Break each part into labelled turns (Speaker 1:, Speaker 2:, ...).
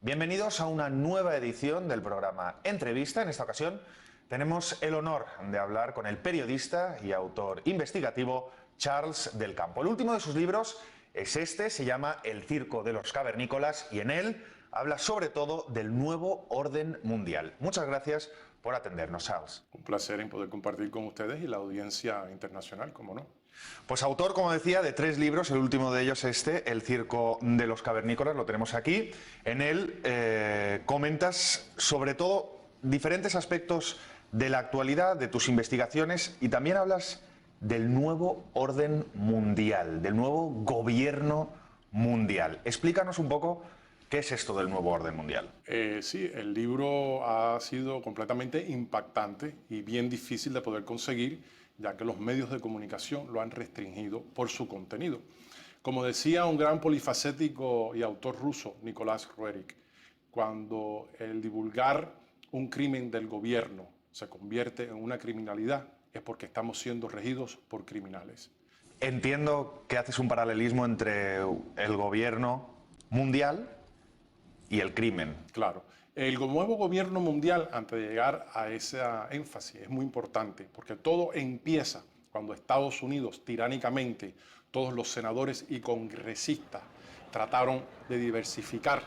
Speaker 1: Bienvenidos a una nueva edición del programa Entrevista. En esta ocasión tenemos el honor de hablar con el periodista y autor investigativo Charles del Campo. El último de sus libros es este, se llama El circo de los cavernícolas y en él habla sobre todo del nuevo orden mundial. Muchas gracias por atendernos, Charles.
Speaker 2: Un placer en poder compartir con ustedes y la audiencia internacional, ¿cómo no?
Speaker 1: Pues autor, como decía, de 3 libros, el último de ellos este, El circo de los cavernícolas, lo tenemos aquí. En él comentas sobre todo diferentes aspectos de la actualidad, de tus investigaciones, y también hablas del nuevo orden mundial, del nuevo gobierno mundial. Explícanos un poco qué es esto del nuevo orden mundial.
Speaker 2: Sí, el libro ha sido completamente impactante y bien difícil de poder conseguir, ya que los medios de comunicación lo han restringido por su contenido. Como decía un gran polifacético y autor ruso, Nicolás Roerich, cuando el divulgar un crimen del gobierno se convierte en una criminalidad, es porque estamos siendo regidos por criminales.
Speaker 1: Entiendo que haces un paralelismo entre el gobierno mundial y el crimen.
Speaker 2: Claro. El nuevo gobierno mundial, antes de llegar a esa énfasis, es muy importante, porque todo empieza cuando Estados Unidos, tiránicamente, todos los senadores y congresistas trataron de diversificar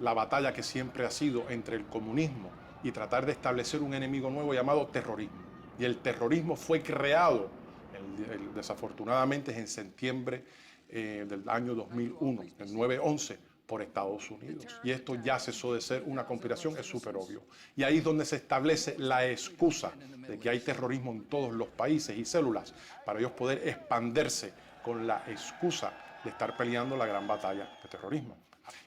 Speaker 2: la batalla que siempre ha sido entre el comunismo y tratar de establecer un enemigo nuevo llamado terrorismo. Y el terrorismo fue creado, desafortunadamente, en septiembre del año 2001, el 9/11, por Estados Unidos. Y esto ya cesó de ser una conspiración, es súper obvio. Y ahí es donde se establece la excusa de que hay terrorismo en todos los países y células para ellos poder expandirse con la excusa de estar peleando la gran batalla de terrorismo.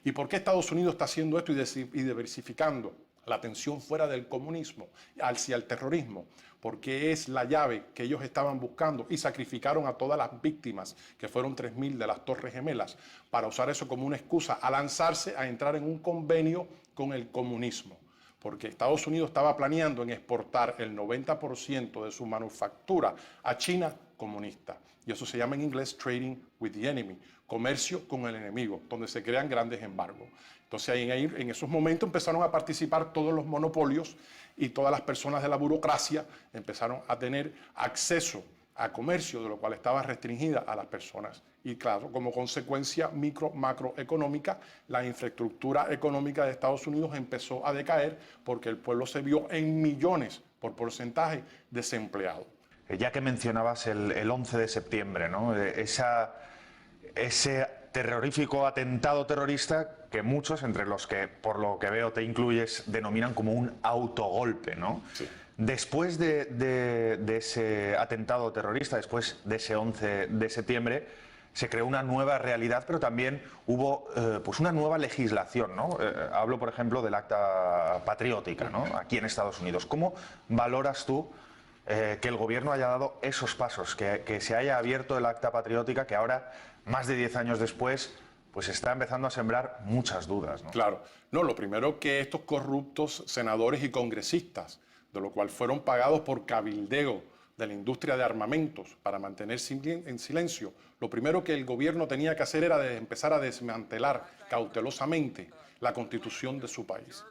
Speaker 2: ¿Y por qué Estados Unidos está haciendo esto y diversificando la atención fuera del comunismo hacia el terrorismo? Porque es la llave que ellos estaban buscando y sacrificaron a todas las víctimas, que fueron 3.000 de las Torres Gemelas, para usar eso como una excusa a lanzarse a entrar en un convenio con el comunismo. Porque Estados Unidos estaba planeando en exportar el 90% de su manufactura a China comunista. Y eso se llama en inglés trading with the enemy, comercio con el enemigo, donde se crean grandes embargos. Entonces en esos momentos empezaron a participar todos los monopolios y todas las personas de la burocracia empezaron a tener acceso a comercio, de lo cual estaba restringida a las personas. Y claro, como consecuencia macroeconómica, la infraestructura económica de Estados Unidos empezó a decaer porque el pueblo se vio en millones por porcentaje desempleado.
Speaker 1: Ya que mencionabas el 11 de septiembre, ¿no? Ese terrorífico atentado terrorista que muchos, entre los que por lo que veo te incluyes, denominan como un autogolpe, ¿no?
Speaker 2: Sí.
Speaker 1: Después de ese atentado terrorista, después de ese 11 de septiembre, se creó una nueva realidad, pero también hubo pues una nueva legislación, ¿no? Hablo, por ejemplo, del Acta Patriótica, ¿no? Aquí en Estados Unidos. ¿Cómo valoras tú que el gobierno haya dado esos pasos, que se haya abierto el Acta Patriótica, que ahora, más de 10 años después, pues está empezando a sembrar muchas dudas, ¿no?
Speaker 2: Claro. No, lo primero que estos corruptos senadores y congresistas, de lo cual fueron pagados por cabildeo de la industria de armamentos para mantenerse en silencio, lo primero que el gobierno tenía que hacer era empezar a desmantelar cautelosamente la constitución de su país.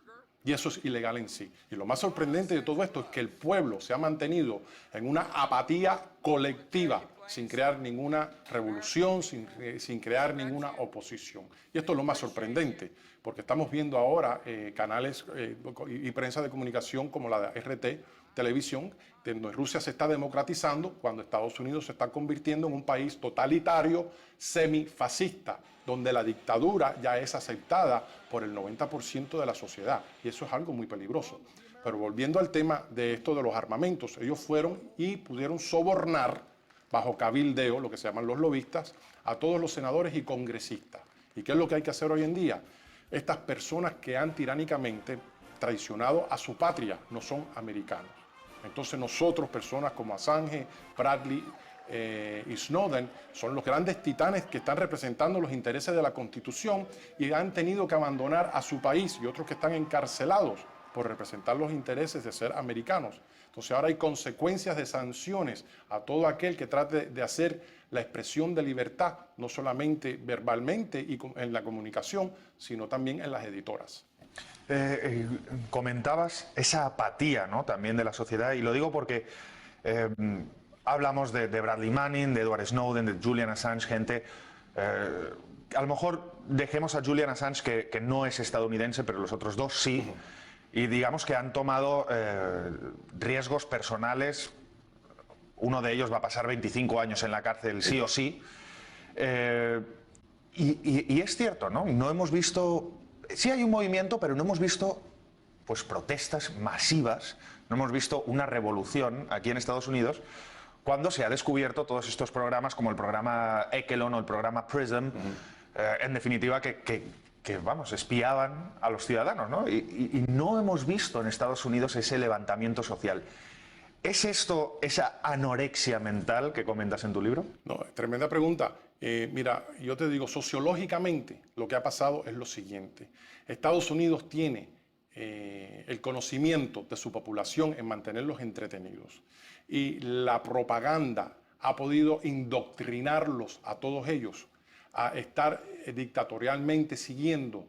Speaker 2: Y eso es ilegal en sí. Y lo más sorprendente de todo esto es que el pueblo se ha mantenido en una apatía colectiva, sin crear ninguna revolución, sin crear ninguna oposición. Y esto es lo más sorprendente, porque estamos viendo ahora canales y prensa de comunicación como la de RT, televisión, donde Rusia se está democratizando cuando Estados Unidos se está convirtiendo en un país totalitario, semifascista, donde la dictadura ya es aceptada por el 90% de la sociedad. Y eso es algo muy peligroso. Pero volviendo al tema de esto de los armamentos, ellos fueron y pudieron sobornar bajo cabildeo, lo que se llaman los lobistas, a todos los senadores y congresistas. ¿Y qué es lo que hay que hacer hoy en día? Estas personas que han tiránicamente traicionado a su patria no son americanos. Entonces nosotros, personas como Assange, Bradley y Snowden, son los grandes titanes que están representando los intereses de la Constitución y han tenido que abandonar a su país, y otros que están encarcelados por representar los intereses de ser americanos. Entonces ahora hay consecuencias de sanciones a todo aquel que trate de hacer la expresión de libertad, no solamente verbalmente y en la comunicación, sino también en las editoras.
Speaker 1: Comentabas esa apatía, ¿no?, también de la sociedad, y lo digo porque hablamos de Bradley Manning, de Edward Snowden, de Julian Assange, gente... a lo mejor dejemos a Julian Assange, que no es estadounidense, pero los otros dos sí, y digamos que han tomado riesgos personales. Uno de ellos va a pasar 25 años en la cárcel sí o sí. Y es cierto, ¿no? No hemos visto... Sí hay un movimiento, pero no hemos visto pues protestas masivas, no hemos visto una revolución aquí en Estados Unidos cuando se ha descubierto todos estos programas como el programa Echelon o el programa PRISM, en definitiva vamos, espiaban a los ciudadanos, ¿no? Y no hemos visto en Estados Unidos ese levantamiento social. ¿Es esto esa anorexia mental que comentas en tu libro?
Speaker 2: No, tremenda pregunta. Mira, yo te digo, sociológicamente lo que ha pasado es lo siguiente. Estados Unidos tiene el conocimiento de su población en mantenerlos entretenidos. Y la propaganda ha podido indoctrinarlos a todos ellos a estar dictatorialmente siguiendo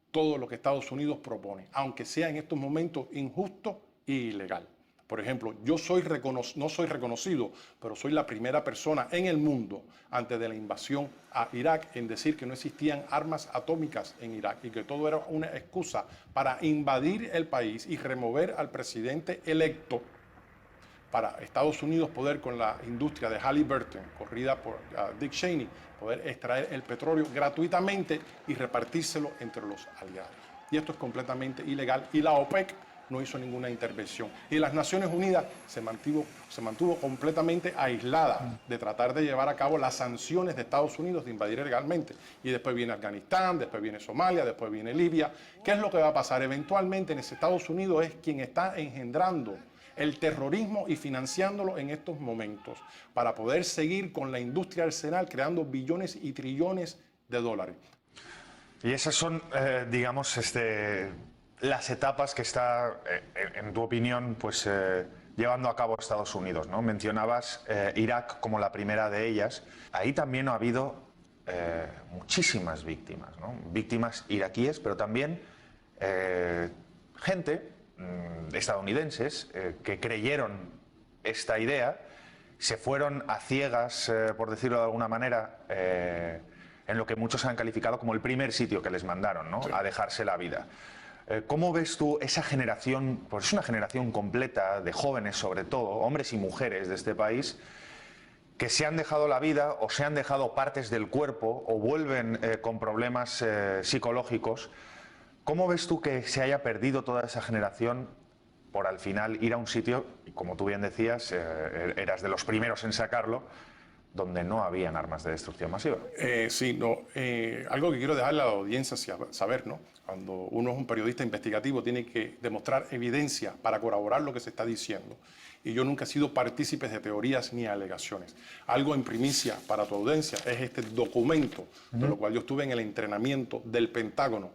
Speaker 2: todo lo que Estados Unidos propone, aunque sea en estos momentos injusto e ilegal. Por ejemplo, yo no soy reconocido, pero soy la primera persona en el mundo antes de la invasión a Irak en decir que no existían armas atómicas en Irak y que todo era una excusa para invadir el país y remover al presidente electo para Estados Unidos poder, con la industria de Halliburton, corrida por Dick Cheney, poder extraer el petróleo gratuitamente y repartírselo entre los aliados. Y esto es completamente ilegal y la OPEC no hizo ninguna intervención. Y las Naciones Unidas se mantuvo completamente aislada de tratar de llevar a cabo las sanciones de Estados Unidos de invadir ilegalmente. Y después viene Afganistán, después viene Somalia, después viene Libia. ¿Qué es lo que va a pasar? Eventualmente en Estados Unidos es quien está engendrando el terrorismo y financiándolo en estos momentos para poder seguir con la industria arsenal creando billones y trillones de dólares.
Speaker 1: Y esas son, digamos, las etapas que está, en tu opinión, pues llevando a cabo Estados Unidos, ¿no? Mencionabas Irak como la primera de ellas. Ahí también ha habido muchísimas víctimas, ¿no? Víctimas iraquíes, pero también gente estadounidenses que creyeron esta idea, se fueron a ciegas, por decirlo de alguna manera, en lo que muchos han calificado como el primer sitio que les mandaron, ¿no? Sí. A dejarse la vida. ¿Cómo ves tú esa generación? Pues es una generación completa de jóvenes, sobre todo, hombres y mujeres de este país, que se han dejado la vida o se han dejado partes del cuerpo o vuelven con problemas psicológicos. ¿Cómo ves tú que se haya perdido toda esa generación por al final ir a un sitio, y como tú bien decías, eras de los primeros en sacarlo, donde no habían armas de destrucción masiva?
Speaker 2: Sí, no, algo que quiero dejarle a la audiencia saber, ¿no? Cuando uno es un periodista investigativo tiene que demostrar evidencia para corroborar lo que se está diciendo. Y yo nunca he sido partícipe de teorías ni alegaciones. Algo en primicia para tu audiencia es este documento, de lo cual yo estuve en el entrenamiento del Pentágono,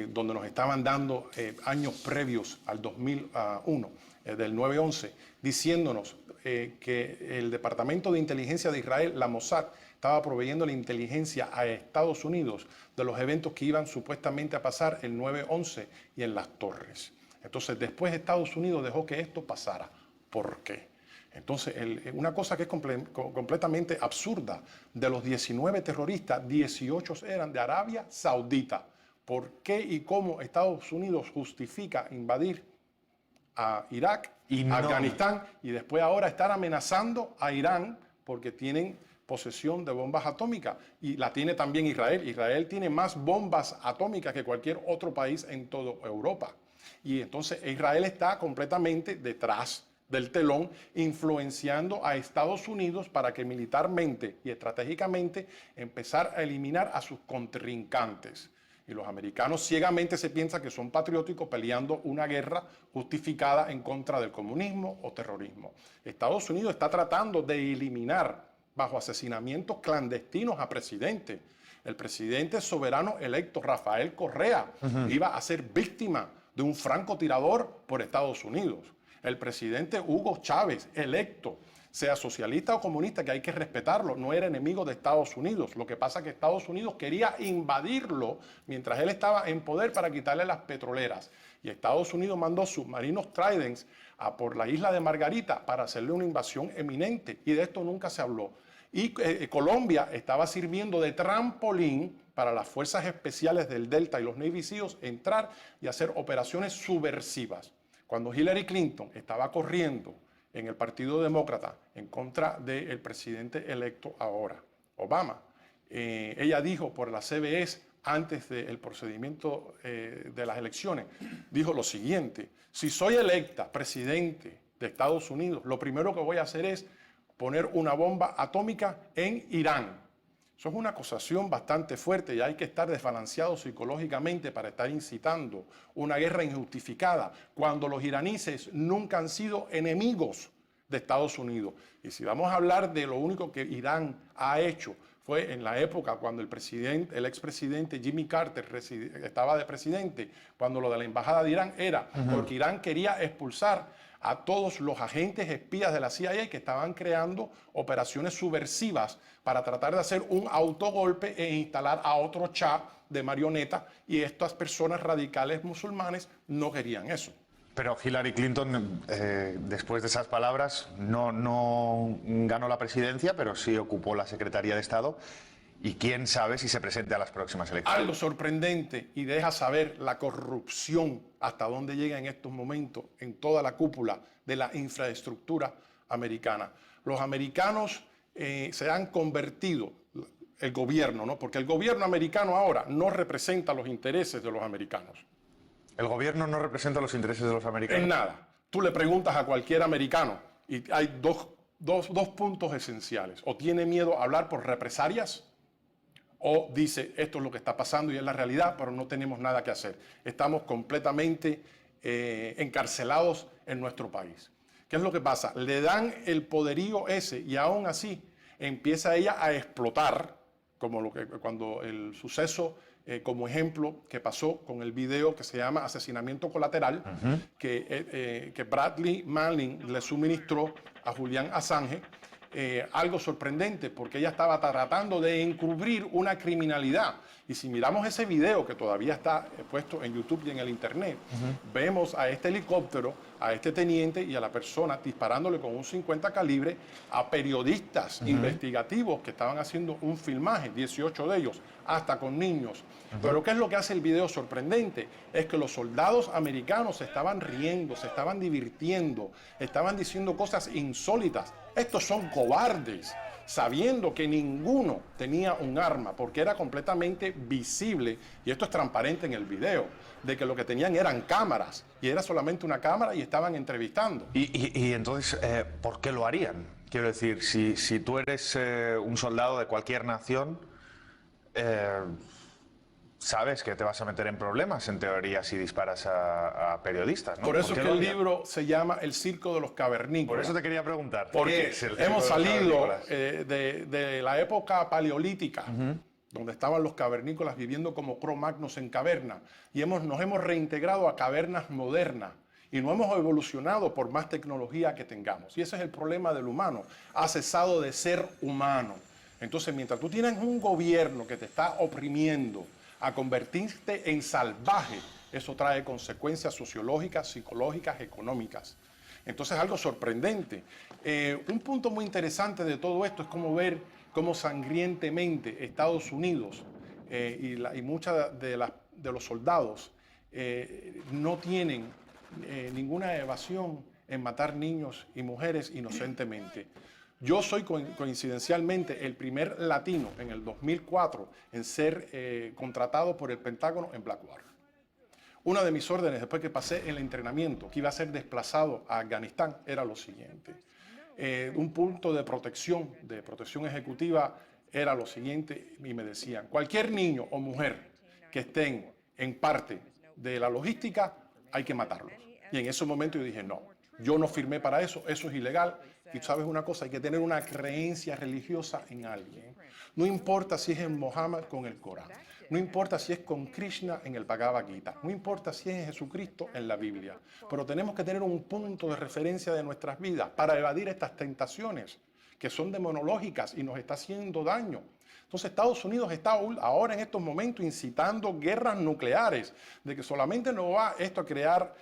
Speaker 2: donde nos estaban dando años previos al 2001, del 9/11, diciéndonos que el Departamento de Inteligencia de Israel, la Mossad, estaba proveyendo la inteligencia a Estados Unidos de los eventos que iban supuestamente a pasar el 9/11 y en las torres. Entonces, después Estados Unidos dejó que esto pasara. ¿Por qué? Entonces, una cosa que es completamente absurda, de los 19 terroristas, 18 eran de Arabia Saudita. ¿Por qué y cómo Estados Unidos justifica invadir a Irak, a Afganistán y después ahora estar amenazando a Irán porque tienen posesión de bombas atómicas? Y la tiene también Israel. Israel tiene más bombas atómicas que cualquier otro país en toda Europa. Y entonces Israel está completamente detrás del telón, influenciando a Estados Unidos para que militarmente y estratégicamente empezar a eliminar a sus contrincantes. Y los americanos ciegamente se piensan que son patrióticos peleando una guerra justificada en contra del comunismo o terrorismo. Estados Unidos está tratando de eliminar bajo asesinamientos clandestinos a presidentes. El presidente soberano electo, Rafael Correa, iba a ser víctima de un francotirador por Estados Unidos. El presidente Hugo Chávez, electo, sea socialista o comunista, que hay que respetarlo, no era enemigo de Estados Unidos. Lo que pasa es que Estados Unidos quería invadirlo mientras él estaba en poder para quitarle las petroleras. Y Estados Unidos mandó submarinos Trident a por la isla de Margarita para hacerle una invasión eminente. Y de esto nunca se habló. Y Colombia estaba sirviendo de trampolín para las fuerzas especiales del Delta y los Navy SEALs entrar y hacer operaciones subversivas. Cuando Hillary Clinton estaba corriendo en el Partido Demócrata en contra del presidente electo ahora, Obama, ella dijo por la CBS, antes del procedimiento de las elecciones, dijo lo siguiente: si soy electa presidente de Estados Unidos, lo primero que voy a hacer es poner una bomba atómica en Irán. Eso es una acusación bastante fuerte y hay que estar desbalanceado psicológicamente para estar incitando una guerra injustificada cuando los iraníes nunca han sido enemigos de Estados Unidos. Y si vamos a hablar de lo único que Irán ha hecho, fue en la época cuando el expresidente Jimmy Carter estaba de presidente, cuando lo de la embajada de Irán era porque Irán quería expulsar a todos los agentes espías de la CIA que estaban creando operaciones subversivas para tratar de hacer un autogolpe e instalar a otro Shah de marioneta, y estas personas radicales musulmanes no querían eso.
Speaker 1: Pero Hillary Clinton, después de esas palabras, no ganó la presidencia, pero sí ocupó la Secretaría de Estado. Y quién sabe si se presente a las próximas elecciones.
Speaker 2: Algo sorprendente, y deja saber la corrupción hasta dónde llega en estos momentos en toda la cúpula de la infraestructura americana. Los americanos se han convertido, el gobierno, ¿no? Porque el gobierno americano ahora no representa los intereses de los americanos.
Speaker 1: ¿El gobierno no representa los intereses de los americanos?
Speaker 2: En nada. Tú le preguntas a cualquier americano y hay dos puntos esenciales. O tiene miedo a hablar por represalias, o dice esto es lo que está pasando y es la realidad, pero no tenemos nada que hacer. Estamos completamente encarcelados en nuestro país. ¿Qué es lo que pasa? Le dan el poderío ese y aún así empieza ella a explotar, como cuando el suceso, como ejemplo, que pasó con el video que se llama Asesinamiento Colateral, que Bradley Manning le suministró a Julian Assange. Algo sorprendente, porque ella estaba tratando de encubrir una criminalidad. Y si miramos ese video, que todavía está puesto en YouTube y en el internet, vemos a este helicóptero, a este teniente y a la persona disparándole con un 50 calibre a periodistas investigativos que estaban haciendo un filmaje, 18 de ellos, hasta con niños. Pero ¿qué es lo que hace el video sorprendente? Es que los soldados americanos se estaban riendo, se estaban divirtiendo, estaban diciendo cosas insólitas. Estos son cobardes, sabiendo que ninguno tenía un arma, porque era completamente visible, y esto es transparente en el video, de que lo que tenían eran cámaras, y era solamente una cámara y estaban entrevistando.
Speaker 1: Y entonces, ¿por qué lo harían? Quiero decir, si tú eres un soldado de cualquier nación, sabes que te vas a meter en problemas, en teoría, si disparas a periodistas, ¿no?
Speaker 2: Por eso es que el libro se llama El Circo de los Cavernícolas.
Speaker 1: Por eso te quería preguntar.
Speaker 2: Porque hemos salido
Speaker 1: de
Speaker 2: de la época paleolítica, donde estaban los cavernícolas viviendo como Cro-Magnos en caverna, y nos hemos reintegrado a cavernas modernas, y no hemos evolucionado por más tecnología que tengamos. Y ese es el problema del humano. Ha cesado de ser humano. Entonces, mientras tú tienes un gobierno que te está oprimiendo a convertirte en salvaje, eso trae consecuencias sociológicas, psicológicas, económicas. Entonces, algo sorprendente. Un punto muy interesante de todo esto es cómo ver cómo sangrientemente Estados Unidos y muchos de los soldados no tienen ninguna evasión en matar niños y mujeres inocentemente. Yo soy coincidencialmente el primer latino en el 2004 en ser contratado por el Pentágono en Blackwater. Una de mis órdenes después que pasé el entrenamiento, que iba a ser desplazado a Afganistán, era lo siguiente. Un punto de protección ejecutiva era lo siguiente, y me decían: cualquier niño o mujer que estén en parte de la logística, hay que matarlos. Y en ese momento yo dije, no, yo no firmé para eso, eso es ilegal, Y tú sabes una cosa, hay que tener una creencia religiosa en alguien. No importa si es en Mohammed con el Corán, no importa si es con Krishna en el Bhagavad Gita, no importa si es en Jesucristo en la Biblia, pero tenemos que tener un punto de referencia de nuestras vidas para evadir estas tentaciones que son demonológicas y nos está haciendo daño. Entonces Estados Unidos está ahora en estos momentos incitando guerras nucleares, de que solamente no va esto a crear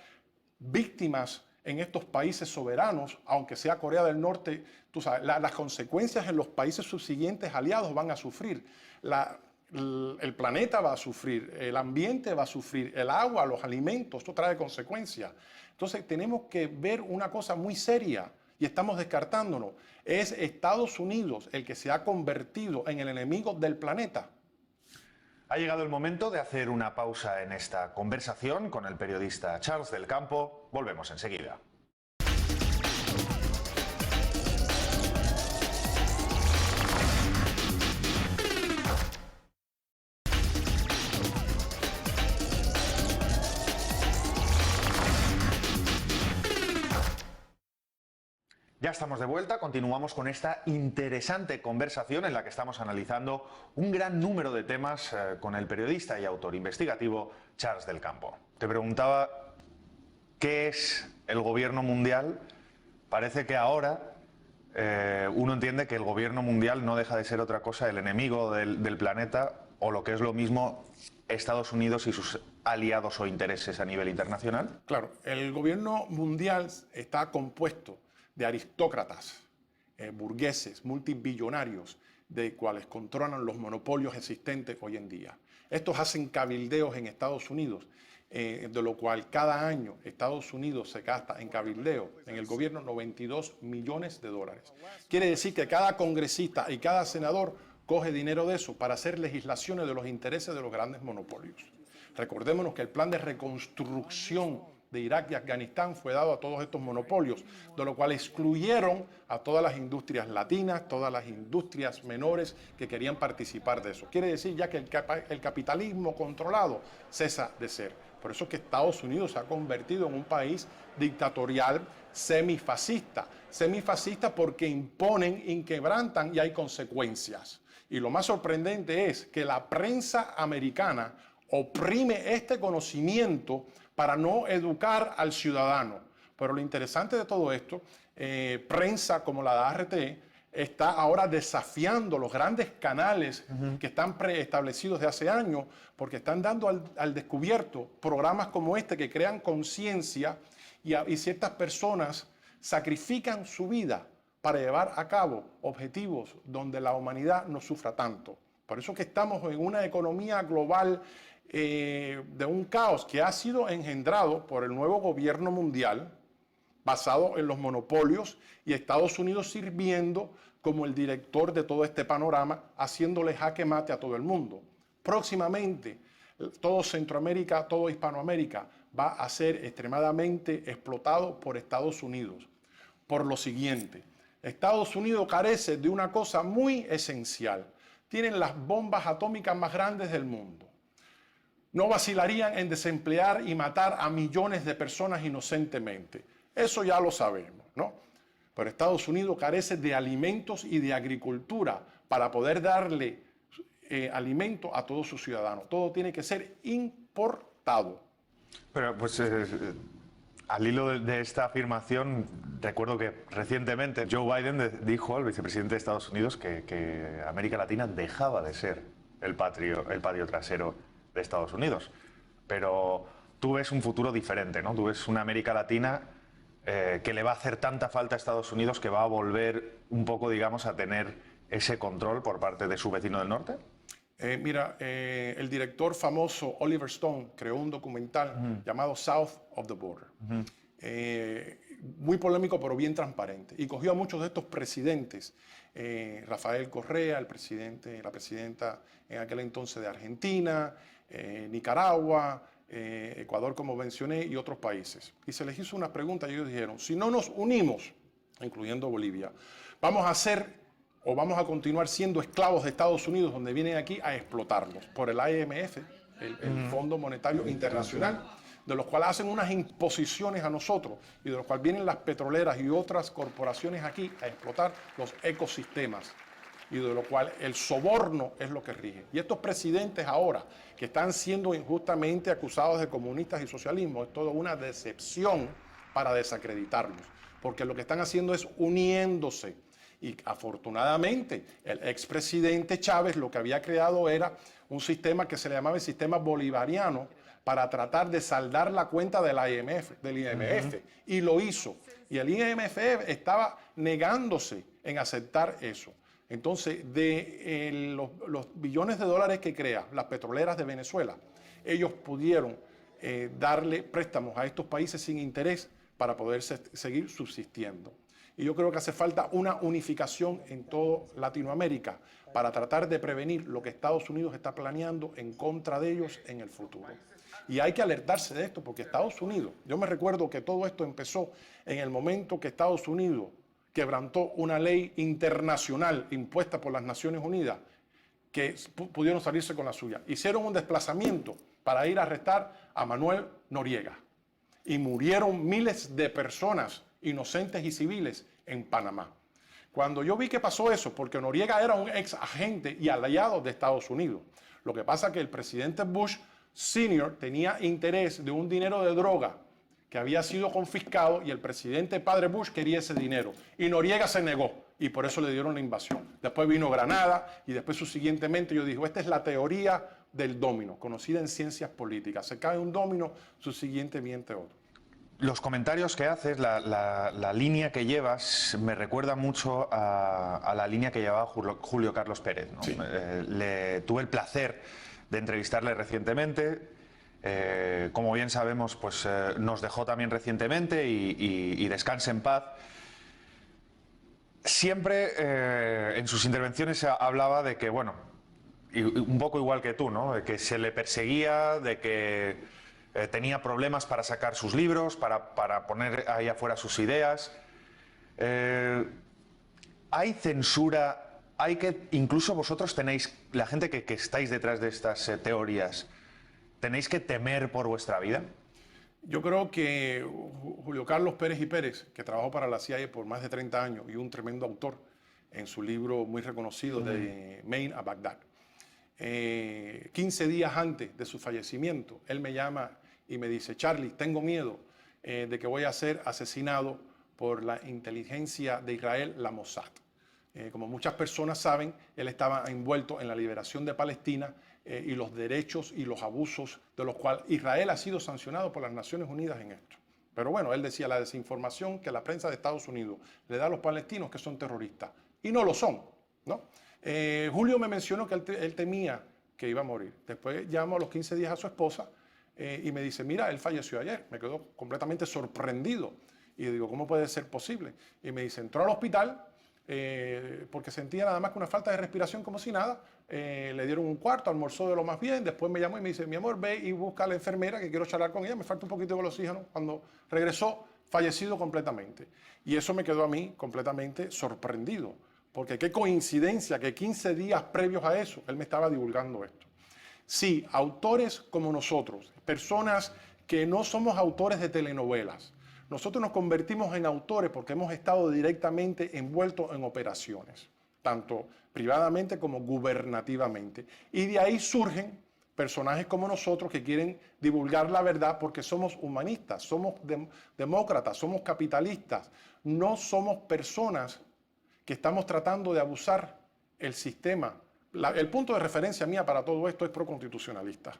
Speaker 2: víctimas en estos países soberanos, aunque sea Corea del Norte, tú sabes, las consecuencias en los países subsiguientes aliados van a sufrir. El planeta va a sufrir, el ambiente va a sufrir, el agua, los alimentos, esto trae consecuencias. Entonces tenemos que ver una cosa muy seria y estamos descartándonos. Es Estados Unidos el que se ha convertido en el enemigo del planeta.
Speaker 1: Ha llegado el momento de hacer una pausa en esta conversación con el periodista Charles del Campo. Volvemos enseguida. Ya estamos de vuelta, continuamos con esta interesante conversación en la que estamos analizando un gran número de temas con el periodista y autor investigativo Charles del Campo. Te preguntaba, ¿qué es el gobierno mundial? Parece que ahora uno entiende que el gobierno mundial no deja de ser otra cosa, el enemigo del planeta, o lo que es lo mismo, Estados Unidos y sus aliados o intereses a nivel internacional.
Speaker 2: Claro, el gobierno mundial está compuesto de aristócratas, burgueses, multibillonarios, de cuales controlan los monopolios existentes hoy en día. Estos hacen cabildeos en Estados Unidos, de lo cual cada año Estados Unidos se gasta en cabildeo, en el gobierno, 92 millones de dólares. Quiere decir que cada congresista y cada senador coge dinero de eso para hacer legislaciones de los intereses de los grandes monopolios. Recordémonos que el plan de reconstrucción de Irak y Afganistán fue dado a todos estos monopolios, de lo cual excluyeron a todas las industrias latinas, todas las industrias menores que querían participar de eso. Quiere decir ya que el capitalismo controlado cesa de ser. Por eso es que Estados Unidos se ha convertido en un país dictatorial semifascista. Semifascista porque imponen, inquebrantan y hay consecuencias. Y lo más sorprendente es que la prensa americana oprime este conocimiento para no educar al ciudadano. Pero lo interesante de todo esto, prensa como la de RT está ahora desafiando los grandes canales que están preestablecidos de hace años, porque están dando al descubierto programas como este que crean conciencia y ciertas personas sacrifican su vida para llevar a cabo objetivos donde la humanidad no sufra tanto. Por eso que estamos en una economía global de un caos que ha sido engendrado por el nuevo gobierno mundial basado en los monopolios y Estados Unidos sirviendo como el director de todo este panorama, haciéndole jaque mate a todo el mundo. Próximamente, todo Centroamérica, todo Hispanoamérica va a ser extremadamente explotado por Estados Unidos. Por lo siguiente, Estados Unidos carece de una cosa muy esencial. Tienen las bombas atómicas más grandes del mundo. No vacilarían en desemplear y matar a millones de personas inocentemente. Eso ya lo sabemos, ¿no? Pero Estados Unidos carece de alimentos y de agricultura para poder darle alimento a todos sus ciudadanos. Todo tiene que ser importado.
Speaker 1: Pero pues al hilo de esta afirmación, recuerdo que recientemente Joe Biden dijo al vicepresidente de Estados Unidos que América Latina dejaba de ser el patio trasero de Estados Unidos. Pero tú ves un futuro diferente, ¿no? Tú ves una América Latina que le va a hacer tanta falta a Estados Unidos que va a volver un poco, digamos, a tener ese control por parte de su vecino del norte.
Speaker 2: Mira, el director famoso Oliver Stone creó un documental llamado South of the Border. Muy polémico, pero bien transparente. Y cogió a muchos de estos presidentes. Rafael Correa, la presidenta en aquel entonces de Argentina, Nicaragua, Ecuador, como mencioné, y otros países. Y se les hizo una pregunta y ellos dijeron, si no nos unimos, incluyendo Bolivia, vamos a continuar siendo esclavos de Estados Unidos, donde vienen aquí a explotarnos por el IMF, el Fondo Monetario Internacional, de los cuales hacen unas imposiciones a nosotros y de los cuales vienen las petroleras y otras corporaciones aquí a explotar los ecosistemas y de lo cual el soborno es lo que rige. Y estos presidentes ahora que están siendo injustamente acusados de comunistas y socialismo, es toda una decepción para desacreditarlos, porque lo que están haciendo es uniéndose. Y afortunadamente el expresidente Chávez lo que había creado era un sistema que se le llamaba el sistema bolivariano para tratar de saldar la cuenta del IMF, y lo hizo. Y el IMF estaba negándose en aceptar eso. Entonces, de los billones de dólares que crea las petroleras de Venezuela, ellos pudieron darle préstamos a estos países sin interés para poder seguir subsistiendo. Y yo creo que hace falta una unificación en toda Latinoamérica para tratar de prevenir lo que Estados Unidos está planeando en contra de ellos en el futuro. Y hay que alertarse de esto porque Estados Unidos, yo me recuerdo que todo esto empezó en el momento que Estados Unidos quebrantó una ley internacional impuesta por las Naciones Unidas, que pudieron salirse con la suya. Hicieron un desplazamiento para ir a arrestar a Manuel Noriega y murieron miles de personas inocentes y civiles en Panamá. Cuando yo vi que pasó eso, porque Noriega era un ex agente y aliado de Estados Unidos, lo que pasa es que el presidente Bush Sr. tenía interés de un dinero de droga que había sido confiscado y el presidente padre Bush quería ese dinero. Y Noriega se negó y por eso le dieron la invasión. Después vino Granada y después subsiguientemente yo dije, esta es la teoría del domino, conocida en ciencias políticas. Se cae un domino, subsiguientemente otro.
Speaker 1: Los comentarios que haces, la línea que llevas, me recuerda mucho a la línea que llevaba Julio Carlos Pérez, ¿no?
Speaker 2: Sí.
Speaker 1: Tuve el placer de entrevistarle recientemente. Como bien sabemos, pues nos dejó también recientemente y descanse en paz. Siempre en sus intervenciones hablaba de que, bueno, y un poco igual que tú, ¿no? De que se le perseguía, de que tenía problemas para sacar sus libros, para poner ahí afuera sus ideas. Hay censura, hay que, incluso vosotros tenéis, la gente que estáis detrás de estas teorías, ¿tenéis que temer por vuestra vida?
Speaker 2: Yo creo que Julio Carlos Pérez y Pérez, que trabajó para la CIA por más de 30 años y un tremendo autor en su libro muy reconocido de Maine a Bagdad, 15 días antes de su fallecimiento, él me llama y me dice, Charlie, tengo miedo de que voy a ser asesinado por la inteligencia de Israel, la Mossad. Como muchas personas saben, él estaba envuelto en la liberación de Palestina y los derechos y los abusos de los cuales Israel ha sido sancionado por las Naciones Unidas en esto. Pero bueno, él decía la desinformación que la prensa de Estados Unidos le da a los palestinos que son terroristas. Y no lo son, ¿no? Julio me mencionó que él temía que iba a morir. Después llamo a los 15 días a su esposa y me dice, mira, él falleció ayer. Me quedó completamente sorprendido. Y digo, ¿cómo puede ser posible? Y me dice, entró al hospital porque sentía nada más que una falta de respiración como si nada. Le dieron un cuarto, almorzó de lo más bien. Después me llamó y me dice, mi amor, ve y busca a la enfermera que quiero charlar con ella. Me falta un poquito de oxígeno. Cuando regresó, fallecido completamente. Y eso me quedó a mí completamente sorprendido. Porque qué coincidencia que 15 días previos a eso, él me estaba divulgando esto. Sí, autores como nosotros, personas que no somos autores de telenovelas, nosotros nos convertimos en autores porque hemos estado directamente envueltos en operaciones, tanto privadamente como gubernativamente. Y de ahí surgen personajes como nosotros que quieren divulgar la verdad porque somos humanistas, somos demócratas, somos capitalistas, no somos personas que estamos tratando de abusar el sistema. El punto de referencia mía para todo esto es proconstitucionalista.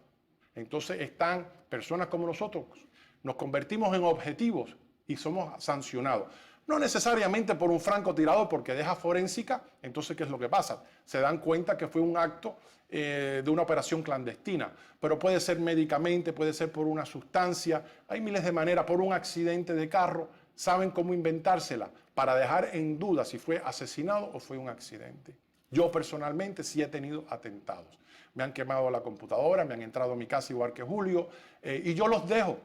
Speaker 2: Entonces están personas como nosotros, nos convertimos en objetivos y somos sancionados. No necesariamente por un francotirador porque deja forénsica, entonces ¿qué es lo que pasa? Se dan cuenta que fue un acto de una operación clandestina, pero puede ser médicamente, puede ser por una sustancia, hay miles de maneras, por un accidente de carro, saben cómo inventársela para dejar en duda si fue asesinado o fue un accidente. Yo personalmente sí he tenido atentados. Me han quemado la computadora, me han entrado a mi casa igual que Julio, y yo los dejo,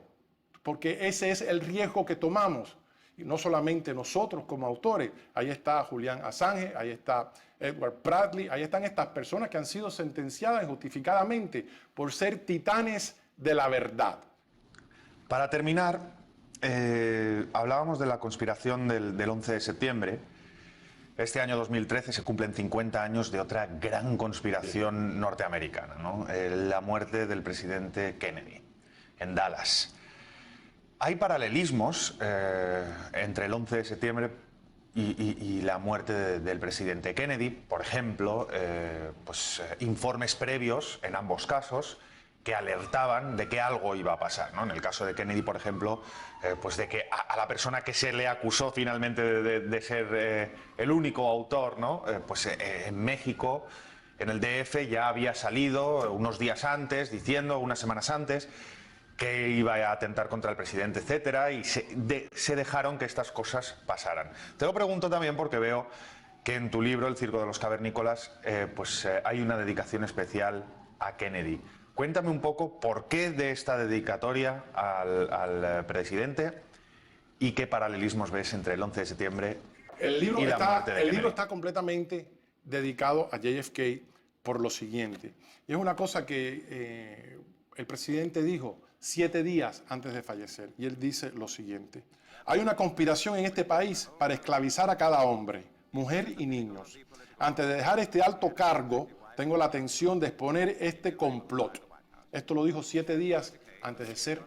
Speaker 2: porque ese es el riesgo que tomamos. Y no solamente nosotros como autores, ahí está Julian Assange, ahí está Edward Bradley, ahí están estas personas que han sido sentenciadas injustificadamente por ser titanes de la verdad.
Speaker 1: Para terminar, hablábamos de la conspiración del 11 de septiembre. Este año 2013 se cumplen 50 años de otra gran conspiración norteamericana, ¿no? La muerte del presidente Kennedy en Dallas. Hay paralelismos entre el 11 de septiembre y la muerte del presidente Kennedy. Por ejemplo, informes previos en ambos casos que alertaban de que algo iba a pasar, ¿no? En el caso de Kennedy, por ejemplo, de que a la persona que se le acusó finalmente de ser el único autor, ¿no? En México, en el DF, ya había salido unos días antes, diciendo, unas semanas antes, que iba a atentar contra el presidente, etcétera, y se dejaron que estas cosas pasaran. Te lo pregunto también porque veo que en tu libro, El Circo de los Cavernícolas, hay una dedicación especial a Kennedy. Cuéntame un poco por qué de esta dedicatoria al presidente y qué paralelismos ves entre el 11 de septiembre y la muerte de Kennedy.
Speaker 2: El libro está completamente dedicado a JFK por lo siguiente. Y es una cosa que el presidente dijo 7 días antes de fallecer. Y él dice lo siguiente: hay una conspiración en este país para esclavizar a cada hombre, mujer y niños. Antes de dejar este alto cargo, tengo la intención de exponer este complot. Esto lo dijo 7 días antes de ser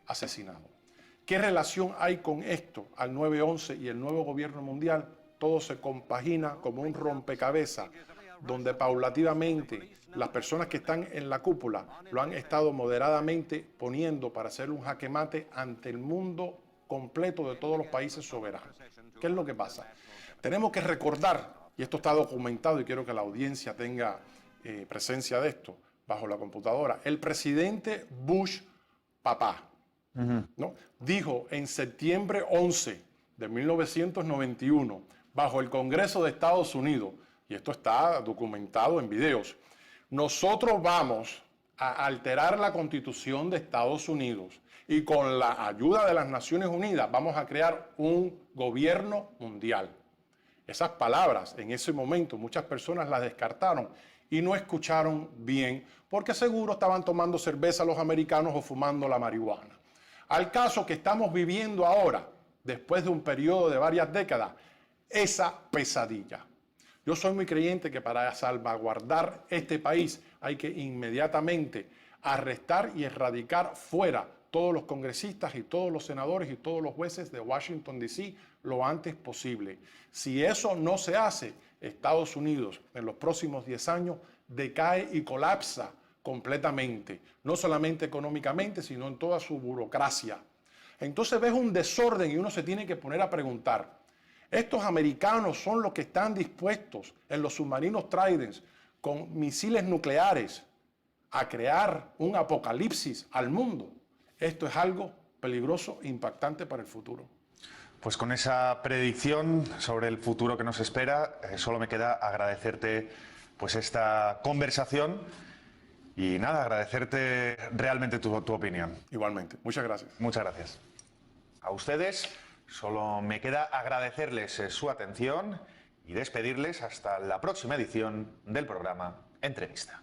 Speaker 2: asesinado. ¿Qué relación hay con esto al 9/11 y el nuevo gobierno mundial? Todo se compagina como un rompecabezas, donde paulativamente las personas que están en la cúpula lo han estado moderadamente poniendo para hacer un jaque mate ante el mundo completo de todos los países soberanos. ¿Qué es lo que pasa? Tenemos que recordar, y esto está documentado y quiero que la audiencia tenga presencia de esto bajo la computadora, el presidente Bush papá, ¿no? Dijo en septiembre 11 de 1991, bajo el Congreso de Estados Unidos, y esto está documentado en videos: nosotros vamos a alterar la Constitución de Estados Unidos y con la ayuda de las Naciones Unidas vamos a crear un gobierno mundial. Esas palabras en ese momento muchas personas las descartaron y no escucharon bien, porque seguro estaban tomando cerveza los americanos o fumando la marihuana. Al caso que estamos viviendo ahora, después de un periodo de varias décadas, esa pesadilla. Yo soy muy creyente que para salvaguardar este país hay que inmediatamente arrestar y erradicar fuera todos los congresistas y todos los senadores y todos los jueces de Washington, D.C. lo antes posible. Si eso no se hace, Estados Unidos en los próximos 10 años decae y colapsa completamente, no solamente económicamente, sino en toda su burocracia. Entonces ves un desorden y uno se tiene que poner a preguntar: ¿estos americanos son los que están dispuestos en los submarinos Trident con misiles nucleares a crear un apocalipsis al mundo? Esto es algo peligroso e impactante para el futuro.
Speaker 1: Pues con esa predicción sobre el futuro que nos espera, solo me queda agradecerte esta conversación y nada, agradecerte realmente tu opinión.
Speaker 2: Igualmente, muchas gracias.
Speaker 1: Muchas gracias. A ustedes solo me queda agradecerles su atención y despedirles hasta la próxima edición del programa Entrevista.